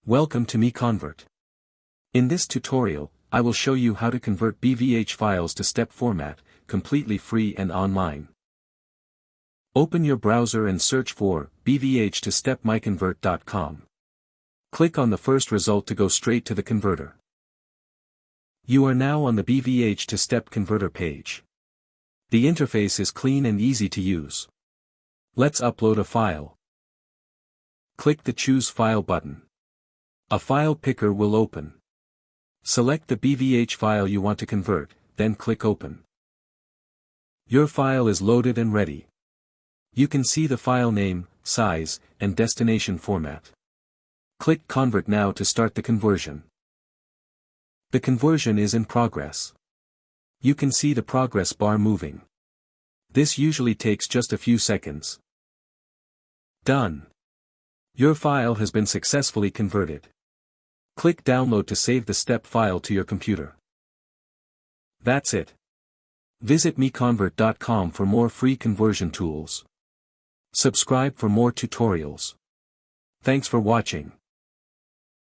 Welcome to MiConvert. In this tutorial, I will show you how to convert BVH files to step format, completely free and online. Open your browser and search for BVH to step MiConvert.com. Click on the first result to go straight to the converter. You are now on the BVH to step converter page. The interface is clean and easy to use. Let's upload a file. Click the Choose File button. A file picker will open. Select the BVH file you want to convert, then click Open. Your file is loaded and ready. You can see the file name, size, and destination format. Click Convert now to start the conversion. The conversion is in progress. You can see the progress bar moving. This usually takes just a few seconds. Done. Your file has been successfully converted. Click Download to save the step file to your computer. That's it. Visit MiConvert.com for more free conversion tools. Subscribe for more tutorials. Thanks for watching.